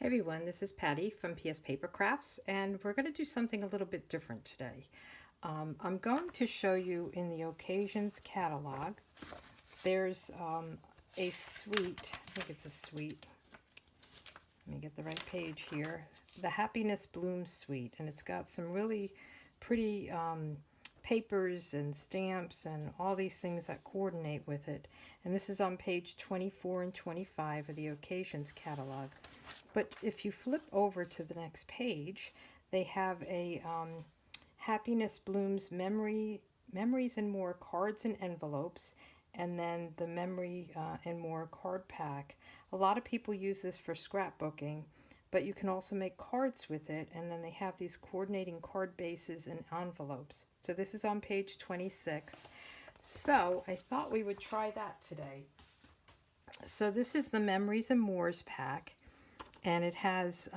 Hey everyone, this is Patty from PS Paper Crafts, and we're going to do something a little bit different today. I'm going to show you in the Occasions catalog, there's a suite, I think it's a suite, let me get the right page here, the Happiness Bloom Suite, and it's got some really pretty papers and stamps and all these things that coordinate with it. And this is on page 24 and 25 of the Occasions catalog. But if you flip over to the next page, they have a Happiness Blooms Memories and More cards and envelopes, and then the Memory and More card pack. A lot of people use this for scrapbooking, but you can also make cards with it, and then they have these coordinating card bases and envelopes. So this is on page 26. So I thought we would try that today. So this is the Memories and Mores pack, and it has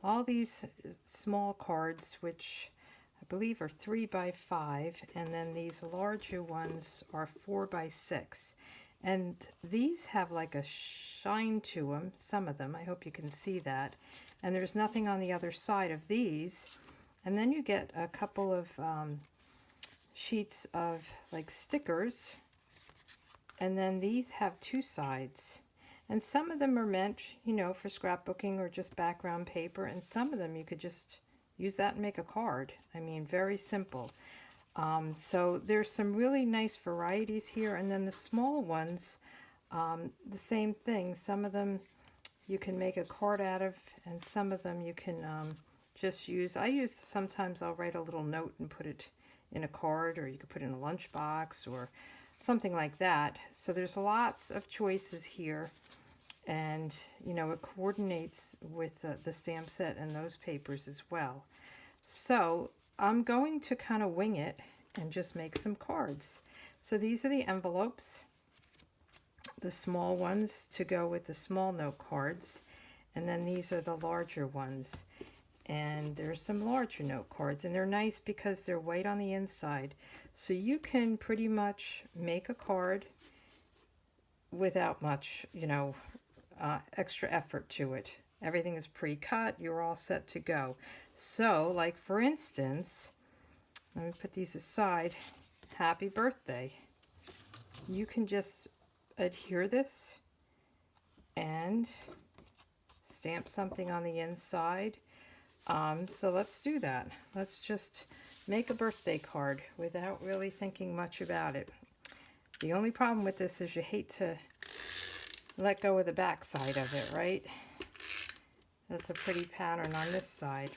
all these small cards, which I believe are 3 by 5, and then these larger ones are 4 by 6. And these have like a shine to them, some of them. I hope you can see that. And there's nothing on the other side of these. And then you get a couple of sheets of like stickers. And then these have 2 sides. And some of them are meant, you know, for scrapbooking or just background paper. And some of them you could just use that and make a card. I mean, very simple. So there's some really nice varieties here. And then the small ones, the same thing. Some of them you can make a card out of, and some of them you can just use. Sometimes I'll write a little note and put it in a card, or you could put it in a lunchbox or something like that. So there's lots of choices here. And, you know, it coordinates with the stamp set and those papers as well. So I'm going to kind of wing it and just make some cards. So these are the envelopes, the small ones to go with the small note cards. And then these are the larger ones. And there's some larger note cards. And they're nice because they're white on the inside. So you can pretty much make a card without much, you know, extra effort to it. Everything is pre-cut. You're all set to go. So, like for instance, let me put these aside. Happy birthday. You can just adhere this and stamp something on the inside. So let's do that. Let's just make a birthday card without really thinking much about it. The only problem with this is you hate to let go of the back side of it, right? That's a pretty pattern on this side.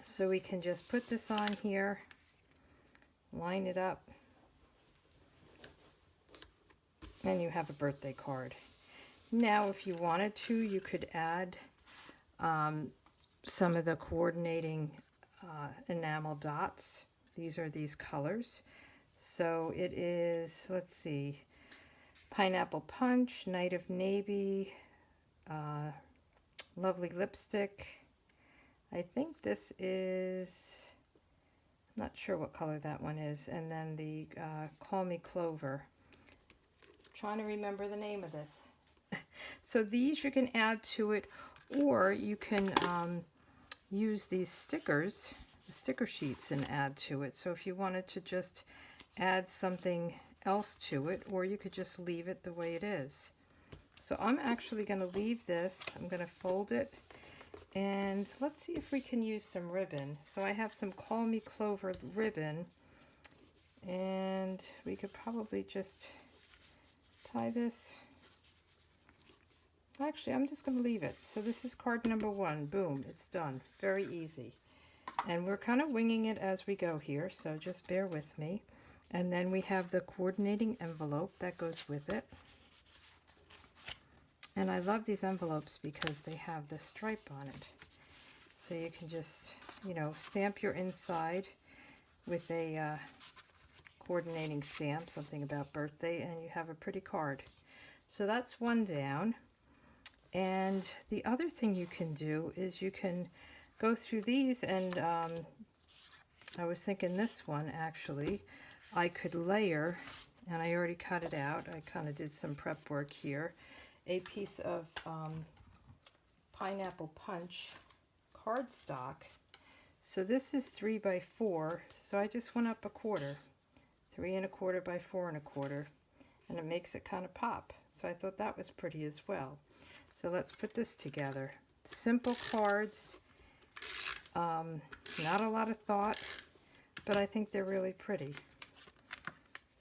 So we can just put this on here, line it up, and you have a birthday card. Now, if you wanted to, you could add some of the coordinating enamel dots. These are these colors. So it is, let's see, Pineapple Punch, Night of Navy, Lovely Lipstick. I think this is, I'm not sure what color that one is. And then the Call Me Clover. I'm trying to remember the name of this. So these you can add to it, or you can use these stickers, the sticker sheets, and add to it. So if you wanted to just add something else to it, or you could just leave it the way it is. So I'm actually going to leave this. I'm going to fold it, and let's see if we can use some ribbon. So I have some Call Me Clover ribbon, and we could probably just tie this. Actually, I'm just going to leave it. So this is card number 1. Boom, it's done. Very easy. And we're kind of winging it as we go here, so just bear with me. And then we have the coordinating envelope that goes with it. And I love these envelopes because they have the stripe on it. So you can just, you know, stamp your inside with a coordinating stamp, something about birthday, and you have a pretty card. So that's one down. And the other thing you can do is you can go through these, and I was thinking this one actually, I could layer, and I already cut it out. I kind of did some prep work here. A piece of Pineapple Punch cardstock. So this is 3 by 4, so I just went up a quarter, 3 1/4 by 4 1/4, and it makes it kind of pop. So I thought that was pretty as well. So let's put this together. Simple cards, not a lot of thought, but I think they're really pretty.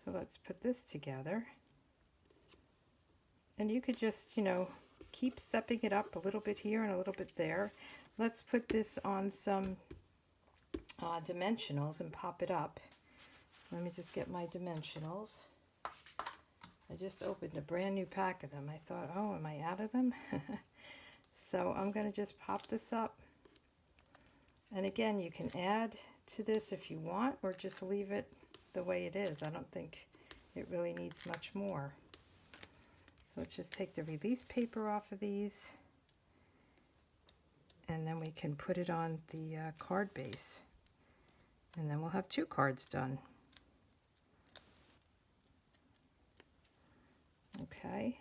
So let's put this together. And you could just, you know, keep stepping it up a little bit here and a little bit there. Let's put this on some dimensionals and pop it up. Let me just get my dimensionals. I just opened a brand new pack of them. I thought, oh, am I out of them? So I'm going to just pop this up. And again, you can add to this if you want, or just leave it the way it is. I don't think it really needs much more. So let's just take the release paper off of these, and then we can put it on the card base. And then we'll have 2 cards done. Okay,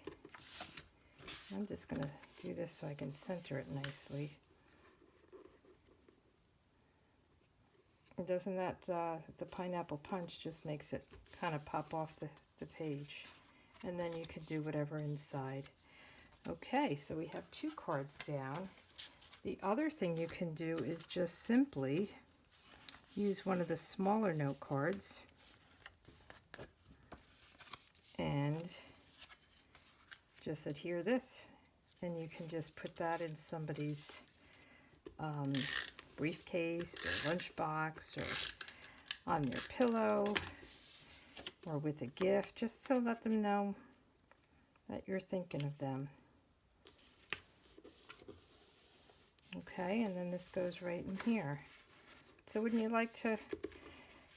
I'm just going to do this so I can center it nicely. Doesn't that, the Pineapple Punch just makes it kind of pop off the page. And then you could do whatever inside. Okay, so we have 2 cards down. The other thing you can do is just simply use one of the smaller note cards and just adhere this, and you can just put that in somebody's briefcase or lunchbox or on their pillow or with a gift, just to let them know that you're thinking of them. Okay, and then this goes right in here. So wouldn't you like to,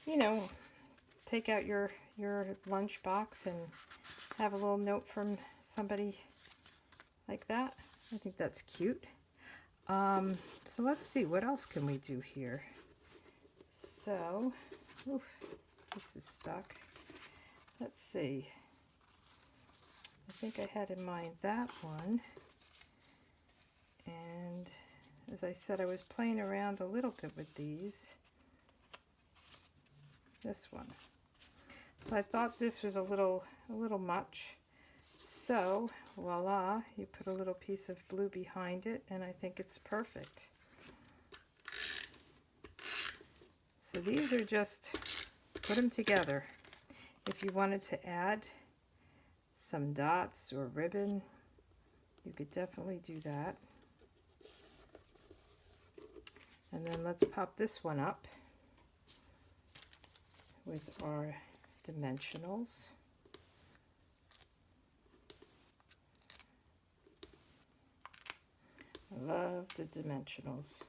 you know, take out your lunchbox and have a little note from somebody like that? I think that's cute. So let's see, what else can we do here? So, oof, this is stuck. Let's see. I think I had in mind that one. And as I said, I was playing around a little bit with these. This one. So I thought this was a little much. So, voila, you put a little piece of blue behind it, and I think it's perfect. So these are just, put them together. If you wanted to add some dots or ribbon, you could definitely do that. And then let's pop this one up with our dimensionals. I love the dimensionals.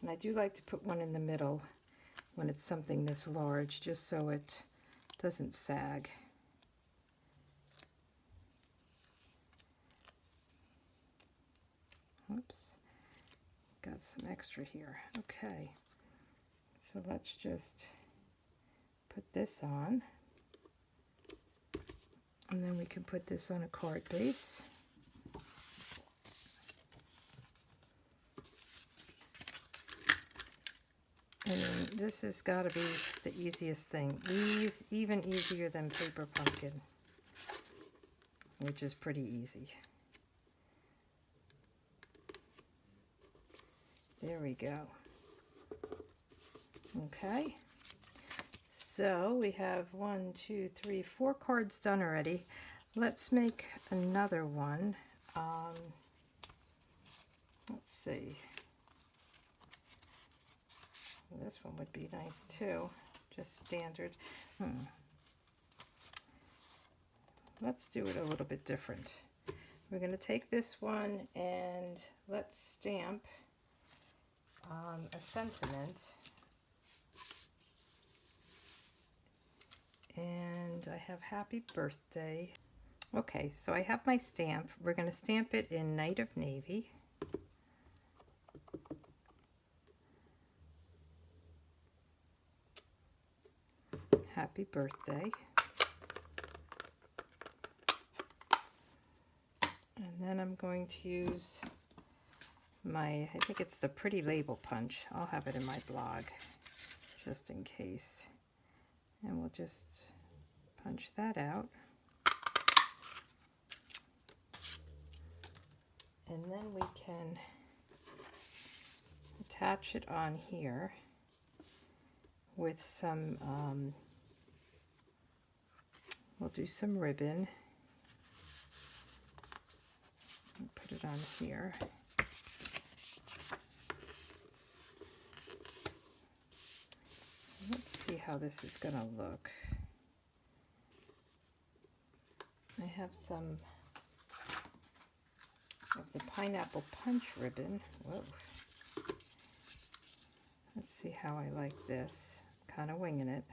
And I do like to put one in the middle when it's something this large, just so it doesn't sag. Oops, got some extra here. Okay, so let's just put this on, and then we can put this on a card base. And this has got to be the easiest thing, even easier than Paper Pumpkin, which is pretty easy. There we go. Okay, so we have 1, 2, 3, 4 cards done already. Let's make another one. Let's see. This one would be nice too, just standard. Let's do it a little bit different. We're going to take this one and let's stamp a sentiment. And I have happy birthday. Okay, so I have my stamp. We're going to stamp it in Night of Navy. Happy birthday. And then I'm going to use I think it's the Pretty Label punch. I'll have it in my blog just in case. And we'll just punch that out. And then we can attach it on here with some, we'll do some ribbon. Put it on here. Let's see how this is going to look. I have some of the Pineapple Punch ribbon. Whoa. Let's see how I like this. Kind of winging it.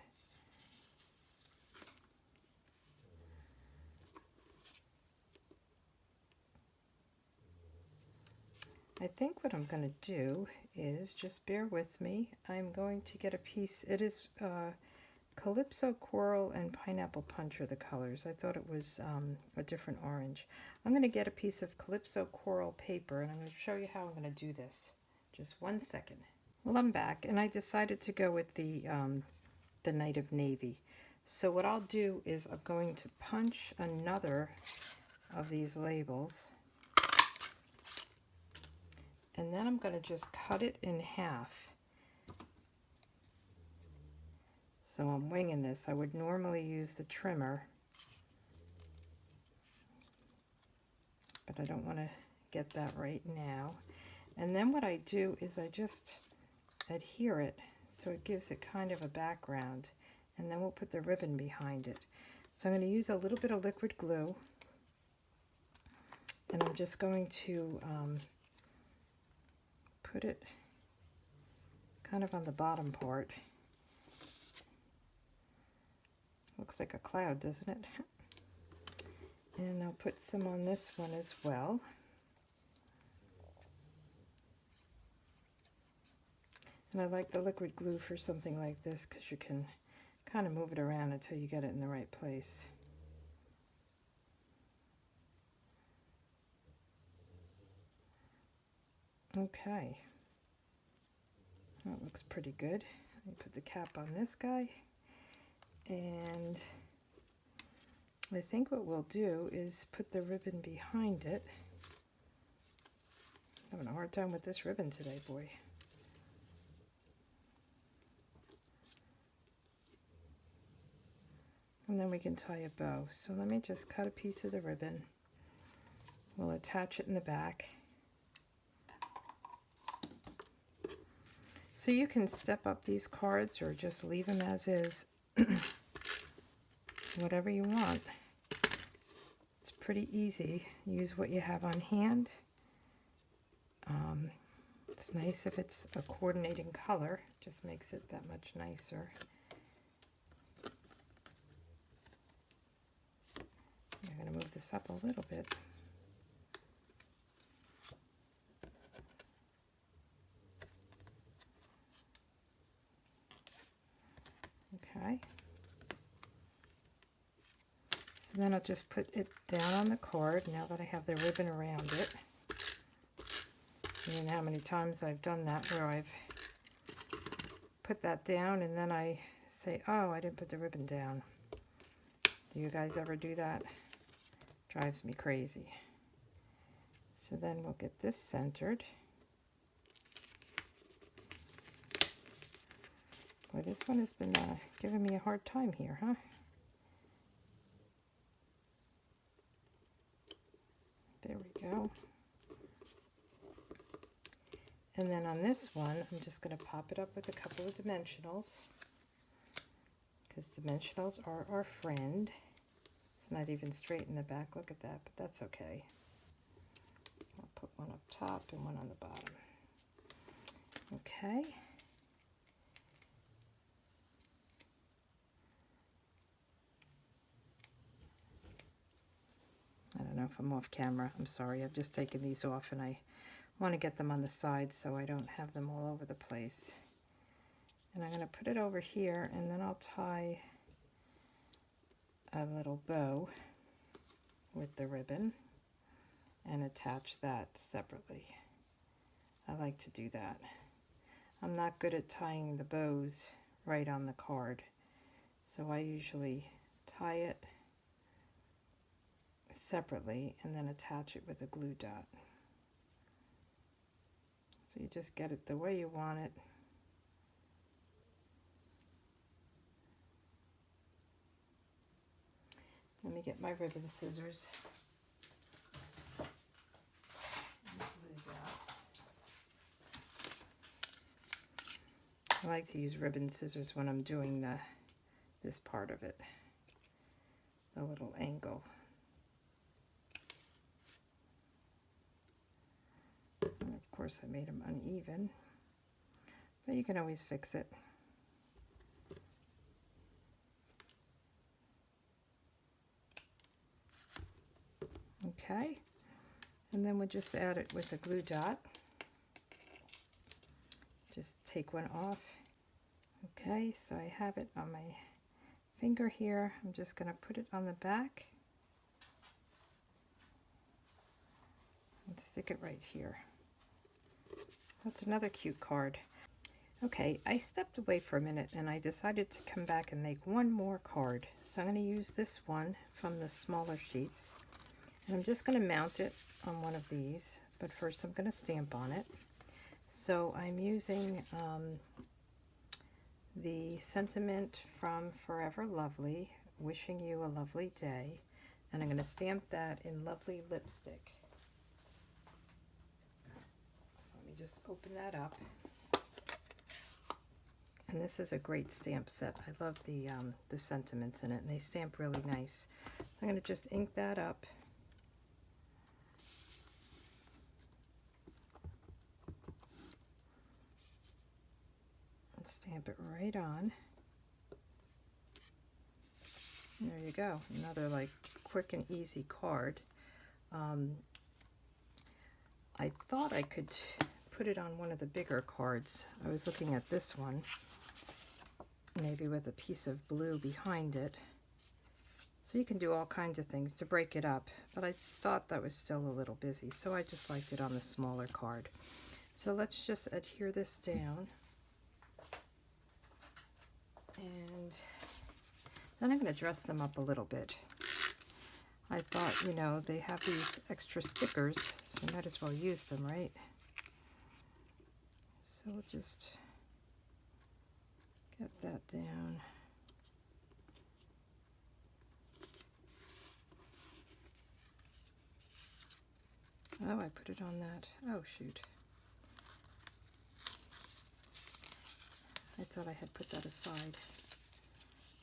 I think what I'm going to do is, just bear with me, I'm going to get a piece. It is Calypso Coral and Pineapple Punch are the colors. I thought it was a different orange. I'm going to get a piece of Calypso Coral paper, and I'm going to show you how I'm going to do this. Just 1 second. Well, I'm back, and I decided to go with the Night of Navy. So what I'll do is I'm going to punch another of these labels. And then I'm going to just cut it in half. So I'm winging this. I would normally use the trimmer, but I don't want to get that right now. And then what I do is I just adhere it so it gives it kind of a background, and then we'll put the ribbon behind it. So I'm going to use a little bit of liquid glue, and I'm just going to put it kind of on the bottom part. Looks like a cloud, doesn't it? And I'll put some on this one as well. And I like the liquid glue for something like this because you can kind of move it around until you get it in the right place. Okay, that looks pretty good. Let me put the cap on this guy, and I think what we'll do is put the ribbon behind it. I'm having a hard time with this ribbon today, boy. And then we can tie a bow. So let me just cut a piece of the ribbon. We'll attach it in the back. So you can step up these cards or just leave them as is, whatever you want. It's pretty easy. Use what you have on hand. It's nice if it's a coordinating color, just makes it that much nicer. I'm going to move this up a little bit. Okay. So then I'll just put it down on the card now that I have the ribbon around it. You know how many times I've done that where I've put that down and then I say, oh, I didn't put the ribbon down. Do you guys ever do that? Drives me crazy. So then we'll get this centered. Boy, this one has been giving me a hard time here, huh? There we go. And then on this one, I'm just going to pop it up with a couple of dimensionals, because dimensionals are our friend. It's not even straight in the back. Look at that, but that's okay. I'll put one up top and one on the bottom. Okay. I don't know if I'm off camera. I'm sorry. I've just taken these off and I want to get them on the side so I don't have them all over the place. And I'm going to put it over here, and then I'll tie a little bow with the ribbon and attach that separately. I like to do that. I'm not good at tying the bows right on the card, so I usually tie it separately and then attach it with a glue dot. So you just get it the way you want it. Let me get my ribbon scissors. I like to use ribbon scissors when I'm doing this part of it, the little angle. And of course I made them uneven, but you can always fix it. Okay, and then we'll just add it with a glue dot. Just take one off. Okay, so I have it on my finger here. I'm just going to put it on the back and stick it right here. That's another cute card. Okay, I stepped away for a minute and I decided to come back and make one more card. So I'm going to use this one from the smaller sheets. And I'm just going to mount it on one of these, but first I'm going to stamp on it. So I'm using the sentiment from Forever Lovely, wishing you a lovely day, and I'm going to stamp that in Lovely Lipstick. So let me just open that up. And this is a great stamp set. I love the sentiments in it, and they stamp really nice. So I'm going to just ink that up. Stamp it right on. There you go. Another like quick and easy card. I thought I could put it on one of the bigger cards. I was looking at this one, maybe with a piece of blue behind it. So you can do all kinds of things to break it up, but I thought that was still a little busy, so I just liked it on the smaller card. So let's just adhere this down. And then I'm going to dress them up a little bit. I thought, you know, they have these extra stickers, so we might as well use them, right? So we'll just get that down. Oh, I put it on that. Oh, shoot. I thought I had put that aside.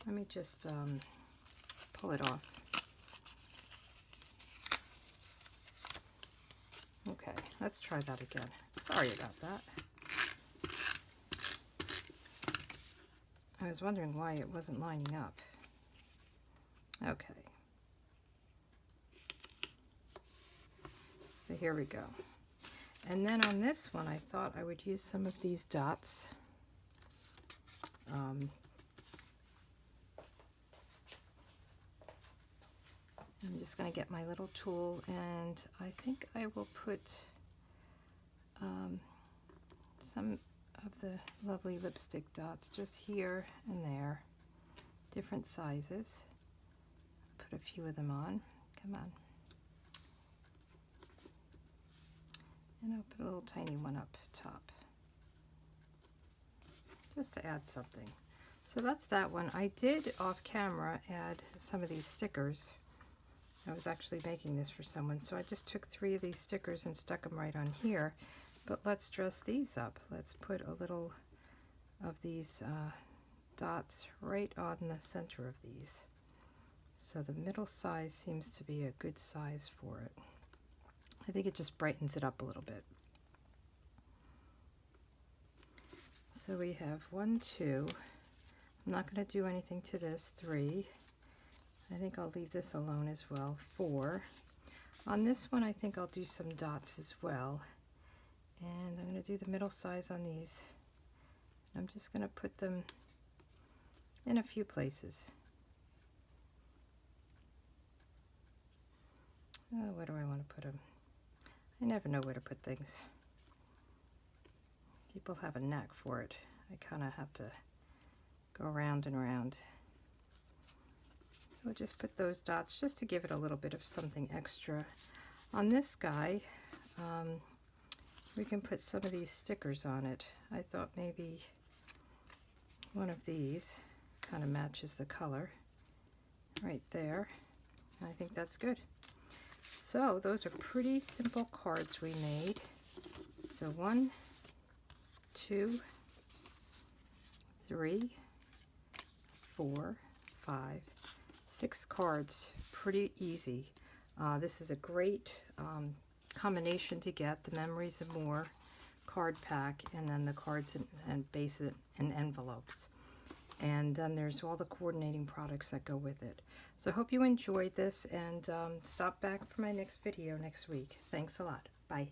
Let me just pull it off. Okay, let's try that again. Sorry about that. I was wondering why it wasn't lining up. Okay. So here we go. And then on this one, I thought I would use some of these dots. I'm just going to get my little tool, and I think I will put some of the lovely lipstick dots just here and there, different sizes. Put a few of them on. Come on. And I'll put a little tiny one up top, just to add something. So that's that one. I did off camera add some of these stickers. I was actually making this for someone, so I just took 3 of these stickers and stuck them right on here. But let's dress these up. Let's put a little of these dots right on the center of these. So the middle size seems to be a good size for it. I think it just brightens it up a little bit. So we have 1, 2. I'm not going to do anything to this. 3. I think I'll leave this alone as well. 4. On this one, I think I'll do some dots as well. And I'm going to do the middle size on these. I'm just going to put them in a few places. Oh, where do I want to put them? I never know where to put things. People have a knack for it. I kind of have to go around and around. So we'll just put those dots just to give it a little bit of something extra. On this guy, we can put some of these stickers on it. I thought maybe one of these kind of matches the color right there. I think that's good. So those are pretty simple cards we made. So 1, 2, 3, 4, 5, 6 cards. Pretty easy. This is a great combination to get the Memories of More card pack, and then the cards and bases and envelopes. And then there's all the coordinating products that go with it. So I hope you enjoyed this, and stop back for my next video next week. Thanks a lot. Bye.